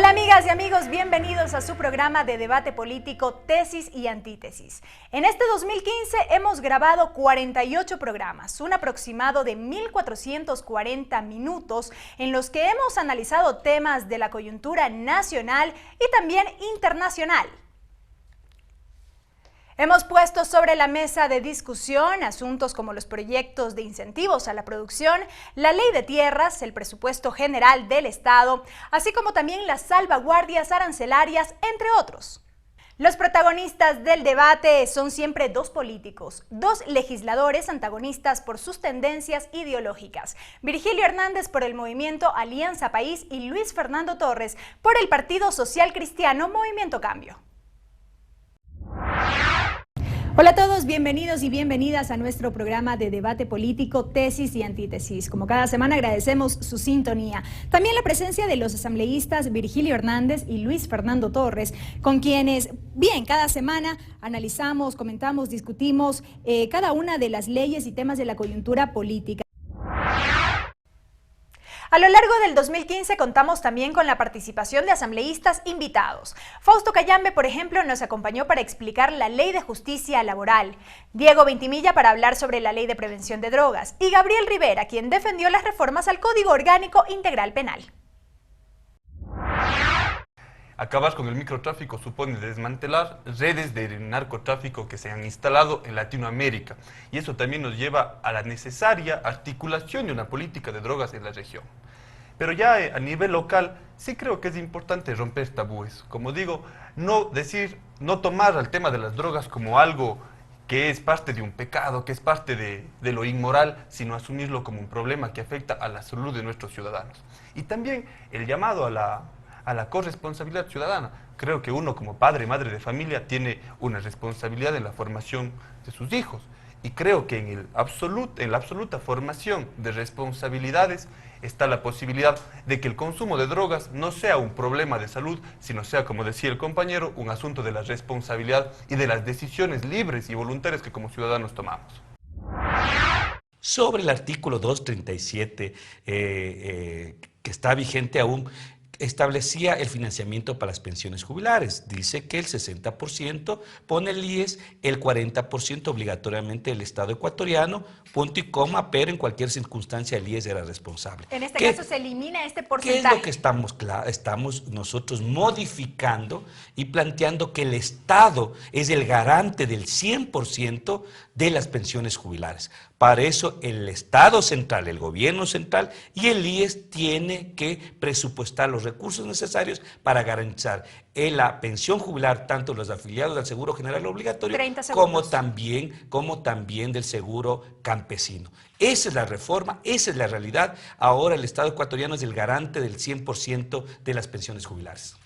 Hola amigas y amigos, bienvenidos a su programa de debate político Tesis y Antítesis. En este 2015 hemos grabado 48 programas, un aproximado de 1440 minutos en los que hemos analizado temas de la coyuntura nacional y también internacional. Hemos puesto sobre la mesa de discusión asuntos como los proyectos de incentivos a la producción, la ley de tierras, el presupuesto general del Estado, así como también las salvaguardias arancelarias, entre otros. Los protagonistas del debate son siempre dos políticos, dos legisladores antagonistas por sus tendencias ideológicas. Virgilio Hernández por el movimiento Alianza País y Luis Fernando Torres por el Partido Social Cristiano Movimiento Cambio. Hola a todos, bienvenidos y bienvenidas a nuestro programa de debate político Tesis y Antítesis. Como cada semana agradecemos su sintonía. También la presencia de los asambleístas Virgilio Hernández y Luis Fernando Torres, con quienes, cada semana analizamos, comentamos, discutimos cada una de las leyes y temas de la coyuntura política. A lo largo del 2015 contamos también con la participación de asambleístas invitados. Fausto Cayambe, por ejemplo, nos acompañó para explicar la Ley de Justicia Laboral, Diego Ventimilla para hablar sobre la Ley de Prevención de Drogas y Gabriel Rivera, quien defendió las reformas al Código Orgánico Integral Penal. Acabar con el microtráfico supone desmantelar redes de narcotráfico que se han instalado en Latinoamérica, y eso también nos lleva a la necesaria articulación de una política de drogas en la región. Pero ya a nivel local sí creo que es importante romper tabúes. Como digo, no tomar al tema de las drogas como algo que es parte de un pecado, que es parte de lo inmoral, sino asumirlo como un problema que afecta a la salud de nuestros ciudadanos. Y también el llamado a la corresponsabilidad ciudadana. Creo que uno como padre, madre de familia, tiene una responsabilidad en la formación de sus hijos. Y creo que en la absoluta formación de responsabilidades está la posibilidad de que el consumo de drogas no sea un problema de salud, sino sea, como decía el compañero, un asunto de la responsabilidad y de las decisiones libres y voluntarias que como ciudadanos tomamos. Sobre el artículo 237, que está vigente aún, establecía el financiamiento para las pensiones jubilares. Dice que el 60% pone el IES, el 40% obligatoriamente el Estado ecuatoriano, punto y coma, pero en cualquier circunstancia el IES era responsable. En este caso se elimina este porcentaje. ¿Qué es lo que estamos nosotros modificando y planteando? Que el Estado es el garante del 100% de las pensiones jubilares. Para eso el Estado central, el gobierno central y el IES tiene que presupuestar los recursos necesarios para garantizar la pensión jubilar, tanto los afiliados al Seguro General Obligatorio como también del Seguro Campesino. Esa es la reforma, esa es la realidad. Ahora el Estado ecuatoriano es el garante del 100% de las pensiones jubilares.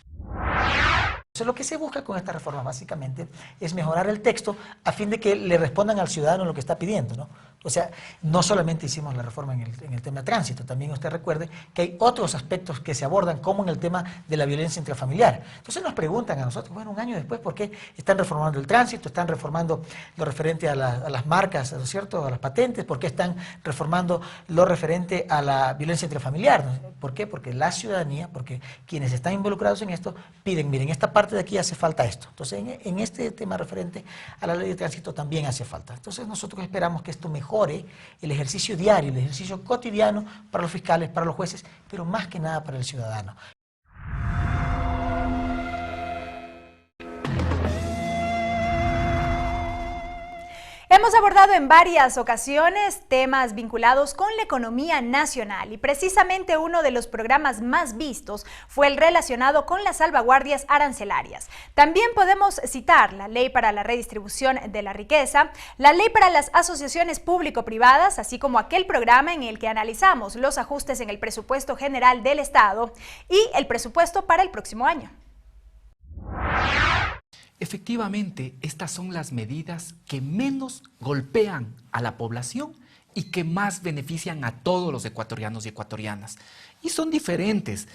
Entonces, lo que se busca con esta reforma básicamente es mejorar el texto a fin de que le respondan al ciudadano lo que está pidiendo, ¿no? O sea, no solamente hicimos la reforma en el tema de tránsito, también usted recuerde que hay otros aspectos que se abordan, como en el tema de la violencia intrafamiliar. Entonces nos preguntan a nosotros, bueno, un año después, ¿por qué están reformando el tránsito? ¿Están reformando lo referente a las marcas, ¿no es cierto?, a las patentes? ¿Por qué están reformando lo referente a la violencia intrafamiliar? ¿No? ¿Por qué? Porque la ciudadanía, porque quienes están involucrados en esto, piden, miren, esta parte de aquí hace falta esto. Entonces, en este tema referente a la ley de tránsito también hace falta. Entonces, nosotros esperamos que esto mejore el ejercicio diario, el ejercicio cotidiano para los fiscales, para los jueces, pero más que nada para el ciudadano. Hemos abordado en varias ocasiones temas vinculados con la economía nacional y precisamente uno de los programas más vistos fue el relacionado con las salvaguardias arancelarias. También podemos citar la Ley para la Redistribución de la Riqueza, la Ley para las Asociaciones Público-Privadas, así como aquel programa en el que analizamos los ajustes en el presupuesto general del Estado y el presupuesto para el próximo año. Efectivamente, estas son las medidas que menos golpean a la población y que más benefician a todos los ecuatorianos y ecuatorianas. Y son diferentes,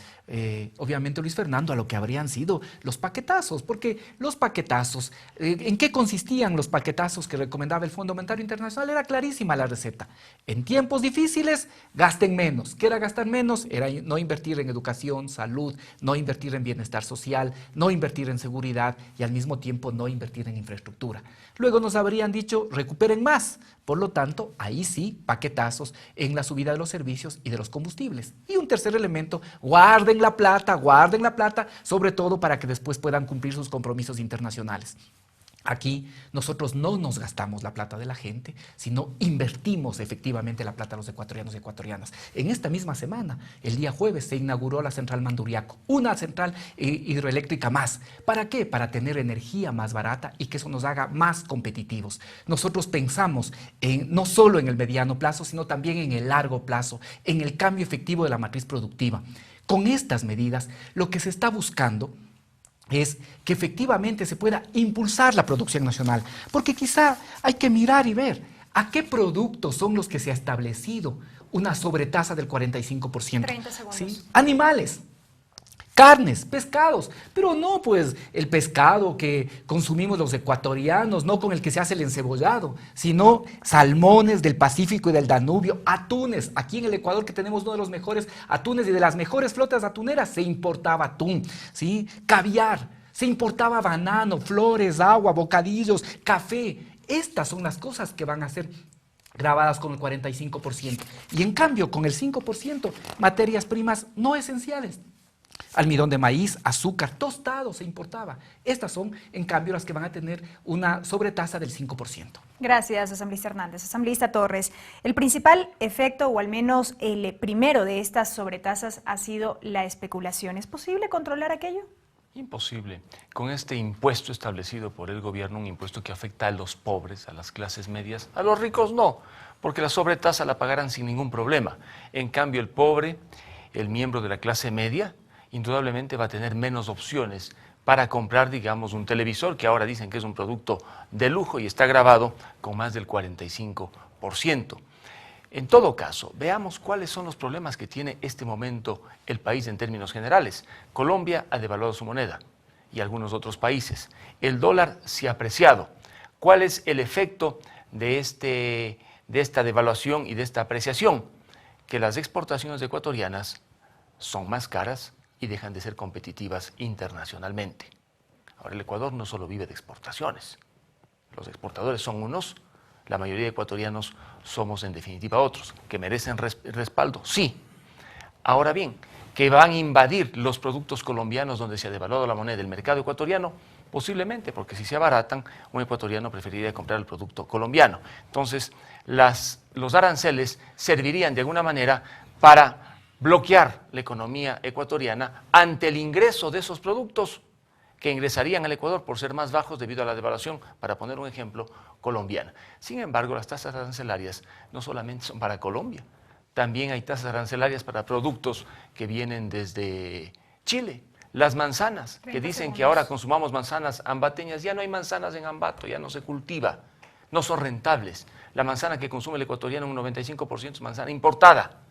obviamente, Luis Fernando, a lo que habrían sido los paquetazos, porque los paquetazos, ¿en qué consistían los paquetazos que recomendaba el Fondo Monetario Internacional? Era clarísima la receta. En tiempos difíciles, gasten menos. ¿Qué era gastar menos? Era no invertir en educación, salud, no invertir en bienestar social, no invertir en seguridad y al mismo tiempo no invertir en infraestructura. Luego nos habrían dicho, recuperen más. Por lo tanto, ahí sí, paquetazos en la subida de los servicios y de los combustibles. Y un tercer elemento, guarden la plata, sobre todo para que después puedan cumplir sus compromisos internacionales. Aquí nosotros no nos gastamos la plata de la gente, sino invertimos efectivamente la plata de los ecuatorianos y ecuatorianas. En esta misma semana, el día jueves, se inauguró la central Manduriaco, una central hidroeléctrica más. ¿Para qué? Para tener energía más barata y que eso nos haga más competitivos. Nosotros pensamos no solo en el mediano plazo, sino también en el largo plazo, en el cambio efectivo de la matriz productiva. Con estas medidas, lo que se está buscando es que efectivamente se pueda impulsar la producción nacional, porque quizá hay que mirar y ver a qué productos son los que se ha establecido una sobretasa del 45%. 30 segundos. ¿Sí? Animales, carnes, pescados, pero no pues el pescado que consumimos los ecuatorianos, no con el que se hace el encebollado, sino salmones del Pacífico y del Danubio, atunes. Aquí en el Ecuador, que tenemos uno de los mejores atunes y de las mejores flotas atuneras, se importaba atún, ¿sí? Caviar, se importaba banano, flores, agua, bocadillos, café. Estas son las cosas que van a ser grabadas con el 45%. Y en cambio, con el 5%, materias primas no esenciales. Almidón de maíz, azúcar, tostado se importaba. Estas son, en cambio, las que van a tener una sobretasa del 5%. Gracias, asambleísta Hernández. Asambleísta Torres, el principal efecto, o al menos el primero de estas sobretasas, ha sido la especulación. ¿Es posible controlar aquello? Imposible. Con este impuesto establecido por el gobierno, un impuesto que afecta a los pobres, a las clases medias, a los ricos no, porque la sobretasa la pagarán sin ningún problema. En cambio, el pobre, el miembro de la clase media, indudablemente va a tener menos opciones para comprar, digamos, un televisor, que ahora dicen que es un producto de lujo y está grabado con más del 45%. En todo caso, veamos cuáles son los problemas que tiene este momento el país en términos generales. Colombia ha devaluado su moneda y algunos otros países. El dólar se ha apreciado. ¿Cuál es el efecto de esta devaluación y de esta apreciación? Que las exportaciones ecuatorianas son más caras y dejan de ser competitivas internacionalmente. Ahora, el Ecuador no solo vive de exportaciones. Los exportadores son unos, la mayoría de ecuatorianos somos en definitiva otros, que merecen respaldo, sí. Ahora bien, que van a invadir los productos colombianos donde se ha devaluado la moneda del mercado ecuatoriano, posiblemente, porque si se abaratan, un ecuatoriano preferiría comprar el producto colombiano. Entonces, los aranceles servirían de alguna manera para bloquear la economía ecuatoriana ante el ingreso de esos productos que ingresarían al Ecuador por ser más bajos debido a la devaluación, para poner un ejemplo, colombiana. Sin embargo, las tasas arancelarias no solamente son para Colombia, también hay tasas arancelarias para productos que vienen desde Chile. Las manzanas, que dicen que ahora consumamos manzanas ambateñas, ya no hay manzanas en Ambato, ya no se cultiva, no son rentables. La manzana que consume el ecuatoriano, un 95% es manzana importada.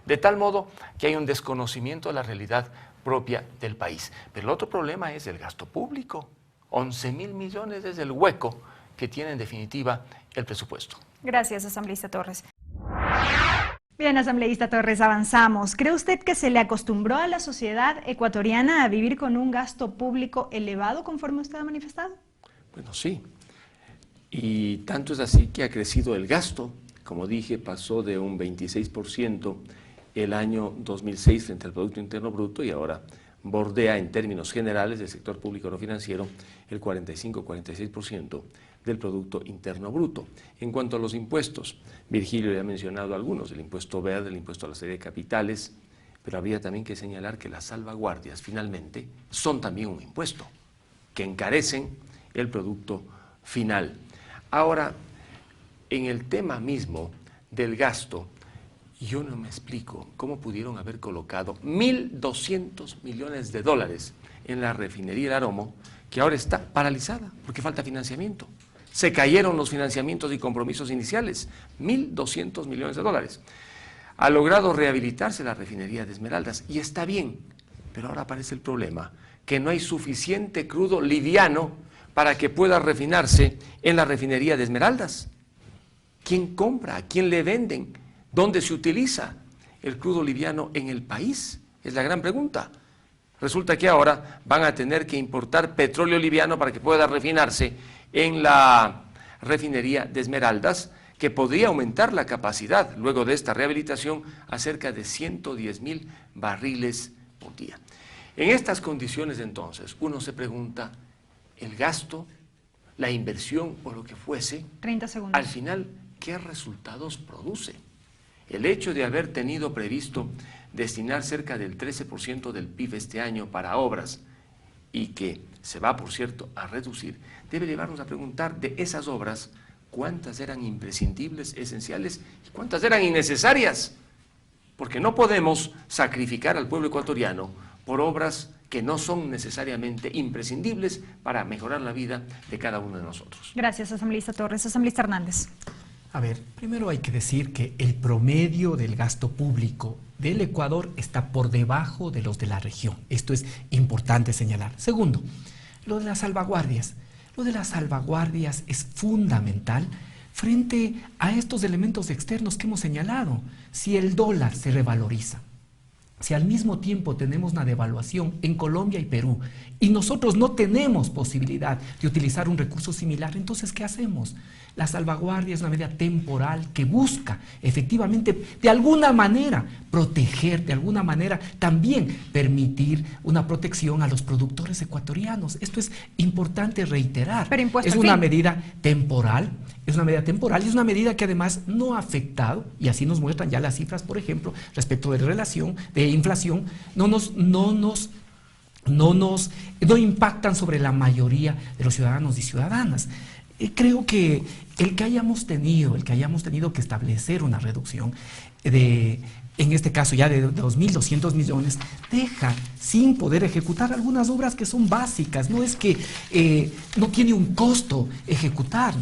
De tal modo que hay un desconocimiento de la realidad propia del país. Pero el otro problema es el gasto público. 11.000 millones es el hueco que tiene en definitiva el presupuesto. Gracias, asambleísta Torres. Bien, asambleísta Torres, avanzamos. ¿Cree usted que se le acostumbró a la sociedad ecuatoriana a vivir con un gasto público elevado, conforme usted ha manifestado? Bueno, sí. Y tanto es así que ha crecido el gasto. Como dije, pasó de un 26% el año 2006 frente al Producto Interno Bruto y ahora bordea en términos generales del sector público no financiero el 45-46% del Producto Interno Bruto. En cuanto a los impuestos, Virgilio ya ha mencionado algunos, el impuesto verde, el impuesto a la serie de capitales, pero habría también que señalar que las salvaguardias finalmente son también un impuesto, que encarecen el producto final. Ahora, en el tema mismo del gasto, yo no me explico cómo pudieron haber colocado 1.200 millones de dólares en la refinería El Aromo, que ahora está paralizada porque falta financiamiento. Se cayeron los financiamientos y compromisos iniciales, 1.200 millones de dólares. Ha logrado rehabilitarse la refinería de Esmeraldas y está bien, pero ahora aparece el problema, que no hay suficiente crudo liviano para que pueda refinarse en la refinería de Esmeraldas. ¿Quién compra? ¿A quién le venden? ¿Dónde se utiliza el crudo liviano en el país? Es la gran pregunta. Resulta que ahora van a tener que importar petróleo liviano para que pueda refinarse en la refinería de Esmeraldas, que podría aumentar la capacidad luego de esta rehabilitación a cerca de 110.000 barriles por día. En estas condiciones entonces uno se pregunta, el gasto, la inversión o lo que fuese, 30 segundos. al final, ¿qué resultados produce? El hecho de haber tenido previsto destinar cerca del 13% del PIB este año para obras y que se va, por cierto, a reducir, debe llevarnos a preguntar de esas obras cuántas eran imprescindibles, esenciales y cuántas eran innecesarias. Porque no podemos sacrificar al pueblo ecuatoriano por obras que no son necesariamente imprescindibles para mejorar la vida de cada uno de nosotros. Gracias, asambleísta Torres. Asambleísta Hernández. A ver, primero hay que decir que el promedio del gasto público del Ecuador está por debajo de los de la región. Esto es importante señalar. Segundo, lo de las salvaguardias. Lo de las salvaguardias es fundamental frente a estos elementos externos que hemos señalado. Si el dólar se revaloriza, si al mismo tiempo tenemos una devaluación en Colombia y Perú y nosotros no tenemos posibilidad de utilizar un recurso similar, entonces ¿qué hacemos? La salvaguardia es una medida temporal que busca efectivamente de alguna manera proteger, de alguna manera también permitir una protección a los productores ecuatorianos. Esto es importante reiterar. Pero impuesto es al una fin. medida temporal, es una medida temporal y es una medida que además no ha afectado, y así nos muestran ya las cifras, por ejemplo, respecto de relación, de inflación, no impactan sobre la mayoría de los ciudadanos y ciudadanas. Creo que el que hayamos tenido que establecer una reducción en este caso ya de 2.200 millones, deja sin poder ejecutar algunas obras que son básicas. No es que no tiene un costo ejecutar.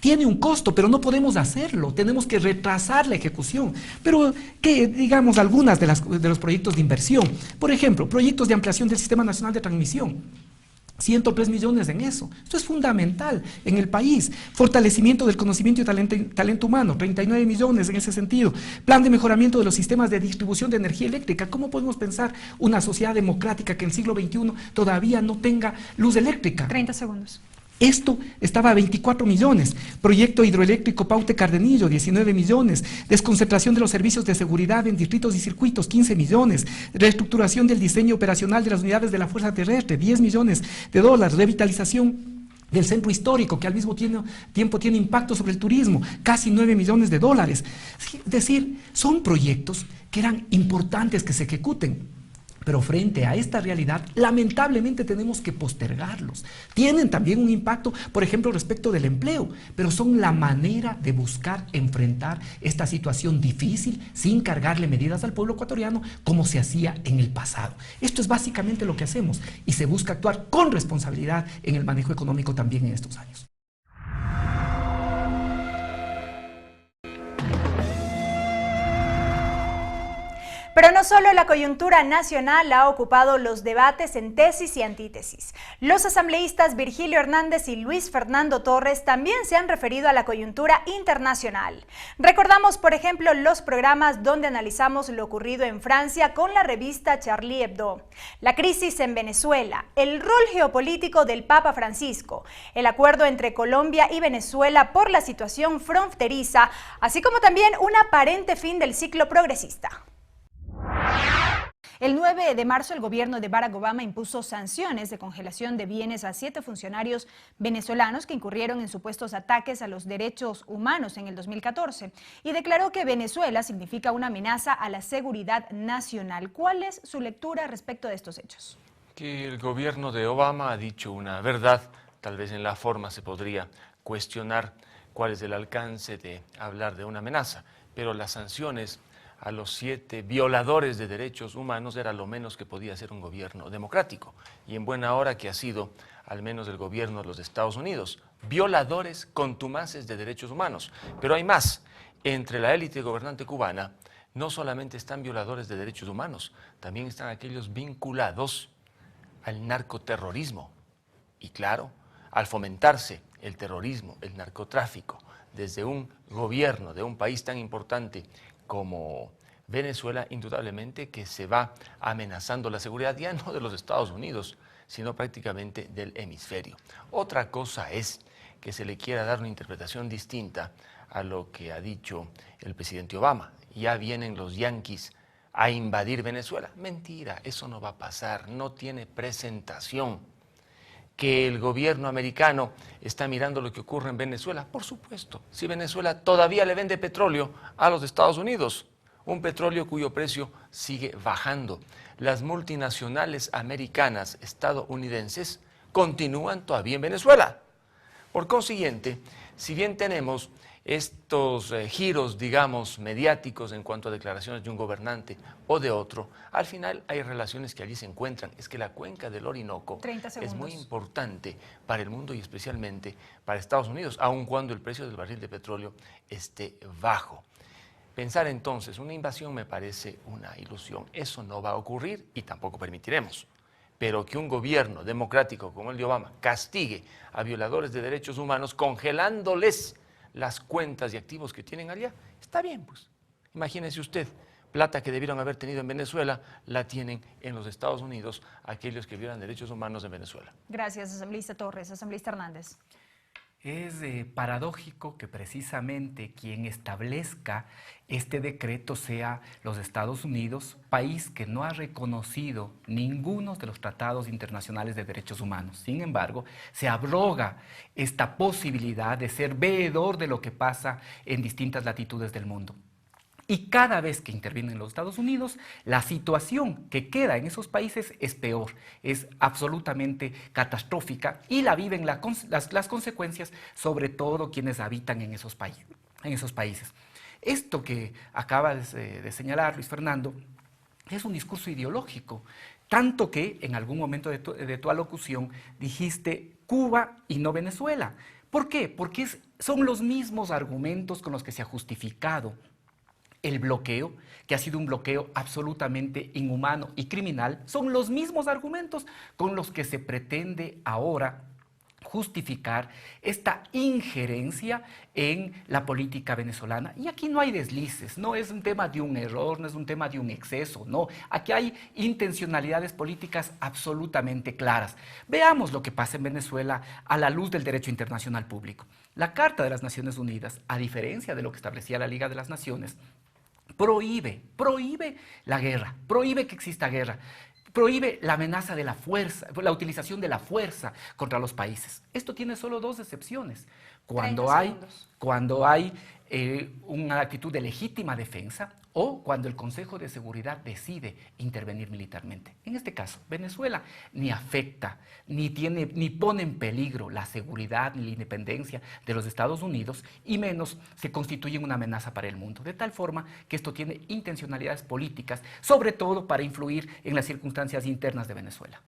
Tiene un costo, pero no podemos hacerlo, tenemos que retrasar la ejecución. Pero que digamos algunas de los proyectos de inversión, por ejemplo, proyectos de ampliación del Sistema Nacional de Transmisión, 103 millones en eso. Esto es fundamental en el país. Fortalecimiento del conocimiento y talento humano, 39 millones en ese sentido. Plan de mejoramiento de los sistemas de distribución de energía eléctrica. ¿Cómo podemos pensar una sociedad democrática que en el siglo XXI todavía no tenga luz eléctrica? 30 segundos. Esto estaba a 24 millones. Proyecto hidroeléctrico Paute Cardenillo, 19 millones. Desconcentración de los servicios de seguridad en distritos y circuitos, 15 millones. Reestructuración del diseño operacional de las unidades de la Fuerza Terrestre, 10 millones de dólares. Revitalización del centro histórico, que al mismo tiempo tiene impacto sobre el turismo, casi 9 millones de dólares. Es decir, son proyectos que eran importantes que se ejecuten. Pero frente a esta realidad, lamentablemente tenemos que postergarlos. Tienen también un impacto, por ejemplo, respecto del empleo, pero son la manera de buscar enfrentar esta situación difícil sin cargarle medidas al pueblo ecuatoriano como se hacía en el pasado. Esto es básicamente lo que hacemos y se busca actuar con responsabilidad en el manejo económico también en estos años. Pero no solo la coyuntura nacional ha ocupado los debates en tesis y antítesis. Los asambleístas Virgilio Hernández y Luis Fernando Torres también se han referido a la coyuntura internacional. Recordamos, por ejemplo, los programas donde analizamos lo ocurrido en Francia con la revista Charlie Hebdo, la crisis en Venezuela, el rol geopolítico del Papa Francisco, el acuerdo entre Colombia y Venezuela por la situación fronteriza, así como también un aparente fin del ciclo progresista. El 9 de marzo, el gobierno de Barack Obama impuso sanciones de congelación de bienes a 7 funcionarios venezolanos que incurrieron en supuestos ataques a los derechos humanos en el 2014 y declaró que Venezuela significa una amenaza a la seguridad nacional. ¿Cuál es su lectura respecto de estos hechos? Que el gobierno de Obama ha dicho una verdad, tal vez en la forma se podría cuestionar cuál es el alcance de hablar de una amenaza, pero las sanciones a los 7 violadores de derechos humanos era lo menos que podía hacer un gobierno democrático. Y en buena hora que ha sido al menos del gobierno de los Estados Unidos, violadores contumaces de derechos humanos. Pero hay más. Entre la élite gobernante cubana no solamente están violadores de derechos humanos, también están aquellos vinculados al narcoterrorismo. Y claro, al fomentarse el terrorismo, el narcotráfico, desde un gobierno de un país tan importante como Venezuela, indudablemente que se va amenazando la seguridad ya no de los Estados Unidos, sino prácticamente del hemisferio. Otra cosa es que se le quiera dar una interpretación distinta a lo que ha dicho el presidente Obama. Ya vienen los yanquis a invadir Venezuela. Mentira, eso no va a pasar, no tiene presentación. Que el gobierno americano está mirando lo que ocurre en Venezuela, por supuesto. Si Venezuela todavía le vende petróleo a los Estados Unidos, un petróleo cuyo precio sigue bajando. Las multinacionales americanas, estadounidenses, continúan todavía en Venezuela. Por consiguiente, si bien tenemos estos giros, digamos, mediáticos en cuanto a declaraciones de un gobernante o de otro, al final hay relaciones que allí se encuentran. Es que la cuenca del Orinoco es muy importante para el mundo y especialmente para Estados Unidos, aun cuando el precio del barril de petróleo esté bajo. Pensar entonces una invasión me parece una ilusión. Eso no va a ocurrir y tampoco permitiremos. Pero que un gobierno democrático como el de Obama castigue a violadores de derechos humanos congelándoles las cuentas y activos que tienen allá, está bien, pues. Imagínese usted, plata que debieron haber tenido en Venezuela, la tienen en los Estados Unidos aquellos que violan derechos humanos en Venezuela. Gracias, asambleísta Torres. Asambleísta Hernández. Es paradójico que precisamente quien establezca este decreto sea los Estados Unidos, país que no ha reconocido ninguno de los tratados internacionales de derechos humanos. Sin embargo, se abroga esta posibilidad de ser veedor de lo que pasa en distintas latitudes del mundo. Y cada vez que intervienen los Estados Unidos, la situación que queda en esos países es peor, es absolutamente catastrófica y la viven las consecuencias, sobre todo quienes habitan en esos países. Esto que acaba de señalar Luis Fernando es un discurso ideológico, tanto que en algún momento de tu alocución dijiste Cuba y no Venezuela. ¿Por qué? Porque son los mismos argumentos con los que se ha justificado el bloqueo, que ha sido un bloqueo absolutamente inhumano y criminal, son los mismos argumentos con los que se pretende ahora justificar esta injerencia en la política venezolana. Y aquí no hay deslices, no es un tema de un error, no es un tema de un exceso, no. Aquí hay intencionalidades políticas absolutamente claras. Veamos lo que pasa en Venezuela a la luz del derecho internacional público. La Carta de las Naciones Unidas, a diferencia de lo que establecía la Liga de las Naciones, prohíbe la guerra, prohíbe que exista guerra, prohíbe la amenaza de la fuerza, la utilización de la fuerza contra los países. Esto tiene solo dos excepciones. Cuando hay una actitud de legítima defensa o cuando el Consejo de Seguridad decide intervenir militarmente. En este caso, Venezuela ni afecta, ni pone en peligro la seguridad ni la independencia de los Estados Unidos y menos se constituye una amenaza para el mundo. De tal forma que esto tiene intencionalidades políticas, sobre todo para influir en las circunstancias internas de Venezuela.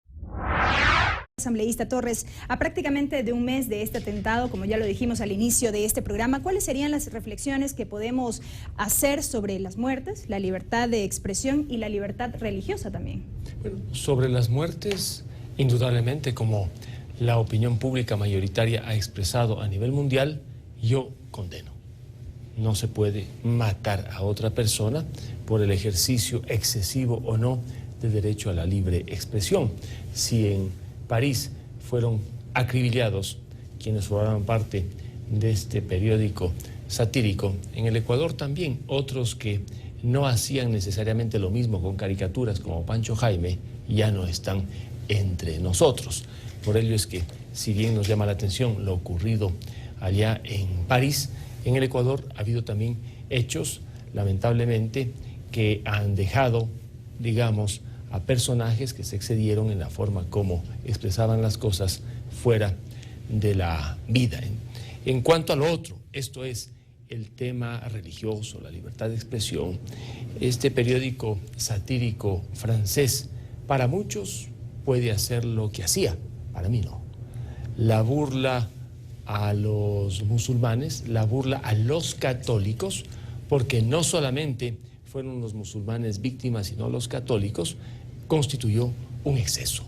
Asambleísta Torres, a prácticamente de un mes de este atentado, como ya lo dijimos al inicio de este programa, ¿cuáles serían las reflexiones que podemos hacer sobre las muertes, la libertad de expresión y la libertad religiosa también? Bueno, sobre las muertes, indudablemente, como la opinión pública mayoritaria ha expresado a nivel mundial, yo condeno. No se puede matar a otra persona por el ejercicio excesivo o no del derecho a la libre expresión. Si en París fueron acribillados quienes formaban parte de este periódico satírico, en el Ecuador también otros que no hacían necesariamente lo mismo con caricaturas como Pancho Jaime ya no están entre nosotros. Por ello es que, si bien nos llama la atención lo ocurrido allá en París, en el Ecuador ha habido también hechos, lamentablemente, que han dejado, digamos, a personajes que se excedieron en la forma como expresaban las cosas fuera de la vida. En cuanto a lo otro, esto es el tema religioso, la libertad de expresión, este periódico satírico francés, para muchos puede hacer lo que hacía, para mí no. la burla a los musulmanes, la burla a los católicos, porque no solamente fueron los musulmanes víctimas, sino los católicos, constituyó un exceso.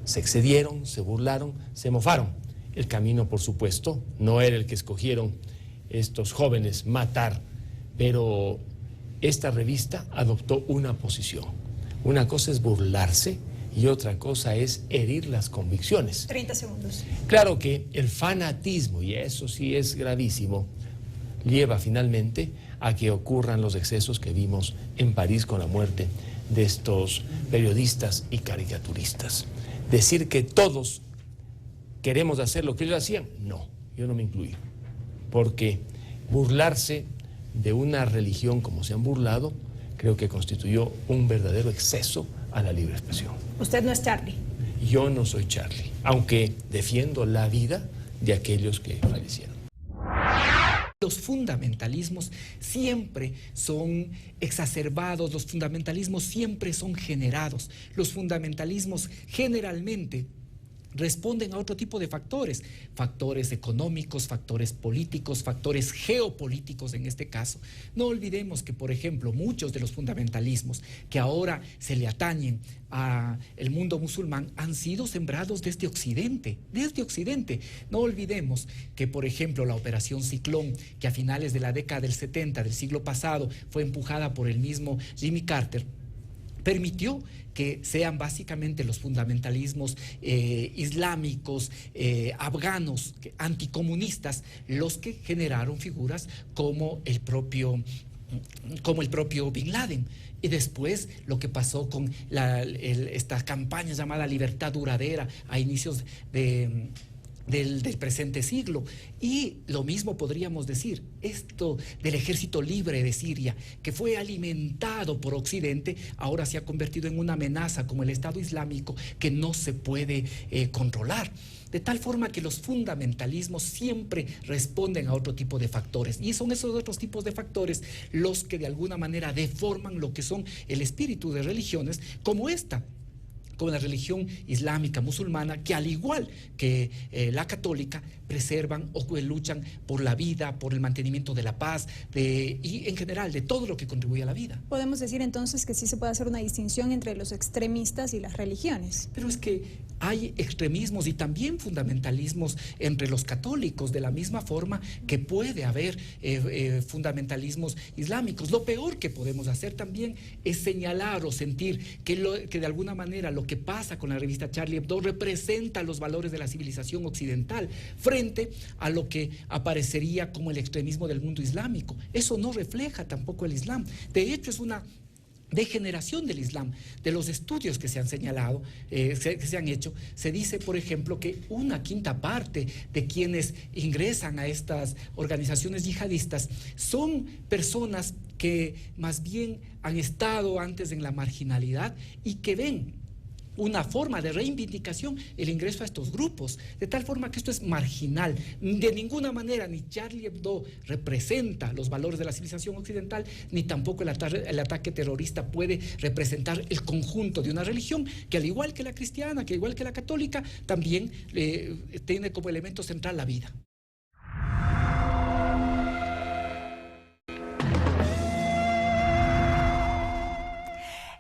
Se excedieron, se burlaron, se mofaron. El camino, por supuesto, no era el que escogieron estos jóvenes, matar, pero esta revista adoptó una posición. Una cosa es burlarse y otra cosa es herir las convicciones. 30 segundos. Claro que el fanatismo, y eso sí es gravísimo, lleva finalmente a que ocurran los excesos que vimos en París con la muerte de estos periodistas y caricaturistas. Decir que todos queremos hacer lo que ellos hacían, no, yo no me incluyo, porque burlarse de una religión como se han burlado, creo que constituyó un verdadero exceso a la libre expresión. Usted no es Charlie. Yo no soy Charlie, aunque defiendo la vida de aquellos que fallecieron. Los fundamentalismos siempre son exacerbados, los fundamentalismos siempre son generados. Los fundamentalismos generalmente responden a otro tipo de factores, factores económicos, factores políticos, factores geopolíticos en este caso. No olvidemos que, por ejemplo, muchos de los fundamentalismos que ahora se le atañen al mundo musulmán han sido sembrados desde Occidente, No olvidemos que, por ejemplo, la Operación Ciclón, que a finales de la década del 70 del siglo pasado fue empujada por el mismo Jimmy Carter, permitió que sean básicamente los fundamentalismos islámicos, afganos, anticomunistas, los que generaron figuras como el propio Bin Laden. Y después lo que pasó con esta campaña llamada Libertad Duradera a inicios del presente siglo. Y lo mismo podríamos decir, esto del ejército libre de Siria, que fue alimentado por Occidente, ahora se ha convertido en una amenaza como el Estado Islámico que no se puede controlar. De tal forma que los fundamentalismos siempre responden a otro tipo de factores. Y son esos otros tipos de factores los que de alguna manera deforman lo que son el espíritu de religiones como esta, como la religión islámica musulmana, que al igual que la católica preservan o luchan por la vida, por el mantenimiento de la paz y en general de todo lo que contribuye a la vida. Podemos decir entonces que sí se puede hacer una distinción entre los extremistas y las religiones. Pero es que hay extremismos y también fundamentalismos entre los católicos, de la misma forma que puede haber fundamentalismos islámicos. Lo peor que podemos hacer también es señalar o sentir que de alguna manera lo que pasa con la revista Charlie Hebdo representa los valores de la civilización occidental frente a lo que aparecería como el extremismo del mundo islámico. Eso no refleja tampoco el Islam. De hecho, es una degeneración del Islam. De los estudios que se han señalado, que se han hecho, se dice, por ejemplo, que una quinta parte de quienes ingresan a estas organizaciones yihadistas son personas que más bien han estado antes en la marginalidad y que ven una forma de reivindicación el ingreso a estos grupos, de tal forma que esto es marginal. De ninguna manera ni Charlie Hebdo representa los valores de la civilización occidental, ni tampoco el ataque terrorista puede representar el conjunto de una religión que, al igual que la cristiana, que al igual que la católica, también tiene como elemento central la vida.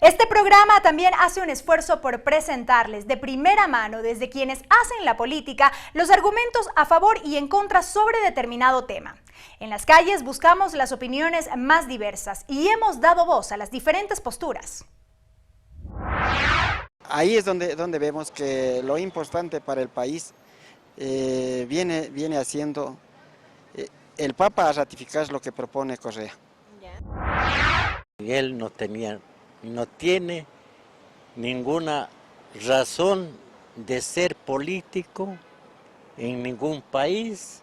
Este programa también hace un esfuerzo por presentarles de primera mano, desde quienes hacen la política, los argumentos a favor y en contra sobre determinado tema. En las calles buscamos las opiniones más diversas y hemos dado voz a las diferentes posturas. Ahí es donde vemos que lo importante para el país viene haciendo el Papa a ratificar lo que propone Correa. Él no tiene ninguna razón de ser político en ningún país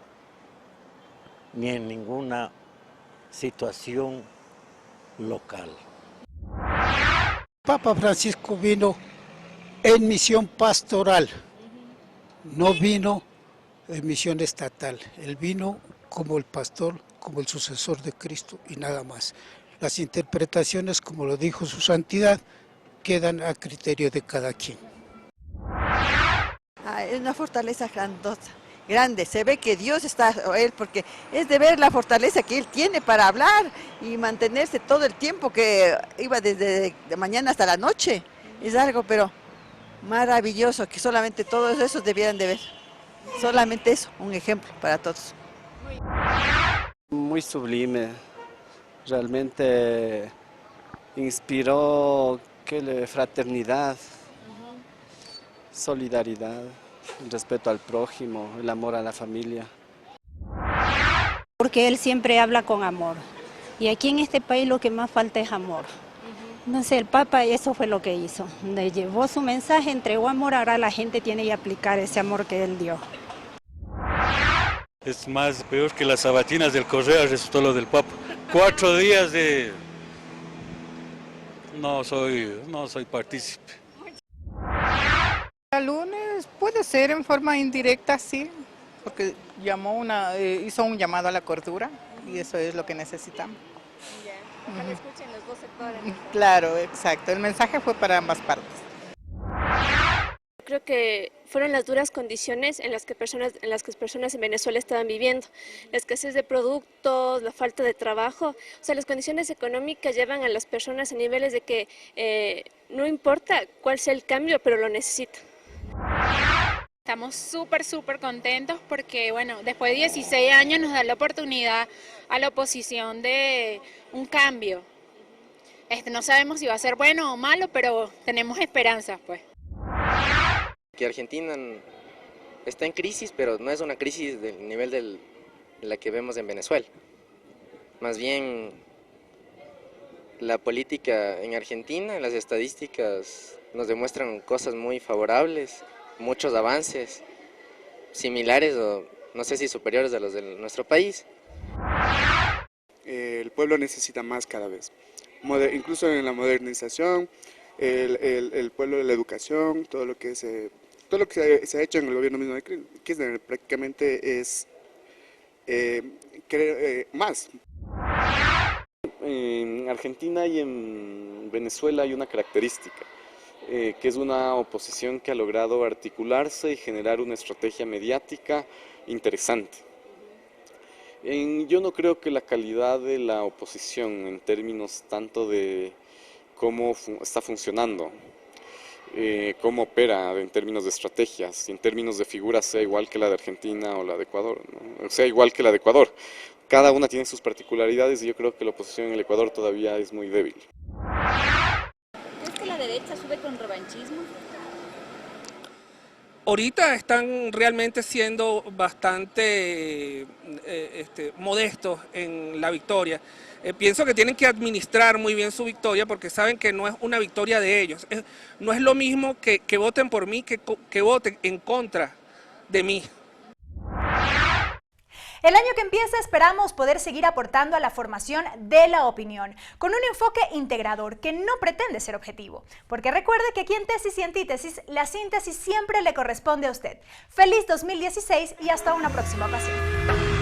ni en ninguna situación local. Papa Francisco vino en misión pastoral, no vino en misión estatal. Él vino como el pastor, como el sucesor de Cristo y nada más. Las interpretaciones, como lo dijo su santidad, quedan a criterio de cada quien. es una fortaleza grande. Se ve que Dios está a él, porque es de ver la fortaleza que él tiene para hablar y mantenerse todo el tiempo, que iba desde de mañana hasta la noche. Es algo, pero maravilloso, que solamente todos esos debieran de ver. Solamente eso, un ejemplo para todos. Muy sublime, realmente inspiró fraternidad, solidaridad, el respeto al prójimo, el amor a la familia. Porque él siempre habla con amor, y aquí en este país lo que más falta es amor. No sé, el Papa eso fue lo que hizo, le llevó su mensaje, entregó amor, ahora la gente tiene que aplicar ese amor que él dio. Es más peor que las sabatinas del Correa, resultó lo del Papa. 4 días de... No soy partícipe. El lunes puede ser en forma indirecta, sí, porque hizo un llamado a la cordura y eso es lo que necesitamos. Ojalá escuchen los dos sectores. Claro, exacto. El mensaje fue para ambas partes. Creo que fueron las duras condiciones en las que personas en Venezuela estaban viviendo. La escasez de productos, la falta de trabajo. O sea, las condiciones económicas llevan a las personas a niveles de que no importa cuál sea el cambio, pero lo necesitan. Estamos súper contentos porque, bueno, después de 16 años nos da la oportunidad a la oposición de un cambio. No sabemos si va a ser bueno o malo, pero tenemos esperanzas, pues. Que Argentina está en crisis, pero no es una crisis del nivel de la que vemos en Venezuela. Más bien, la política en Argentina, las estadísticas nos demuestran cosas muy favorables, muchos avances similares o no sé si superiores a los de nuestro país. El pueblo necesita más cada vez, incluso en la modernización, el pueblo de la educación, todo lo que se ha hecho en el gobierno mismo de Kirchner prácticamente es más. En Argentina y en Venezuela hay una característica, que es una oposición que ha logrado articularse y generar una estrategia mediática interesante. Yo no creo que la calidad de la oposición en términos tanto de cómo está funcionando, cómo opera en términos de estrategias y en términos de figuras sea igual que la de Argentina o la de Ecuador, ¿no? O sea igual que la de Ecuador. Cada una tiene sus particularidades y yo creo que la oposición en el Ecuador todavía es muy débil. ¿Crees que la derecha sube con revanchismo? Ahorita están realmente siendo bastante modestos en la victoria. Pienso que tienen que administrar muy bien su victoria porque saben que no es una victoria de ellos. No es lo mismo que voten por mí que voten en contra de mí. El año que empieza esperamos poder seguir aportando a la formación de la opinión, con un enfoque integrador que no pretende ser objetivo. Porque recuerde que aquí en Tesis y Antítesis, la síntesis siempre le corresponde a usted. ¡Feliz 2016 y hasta una próxima ocasión!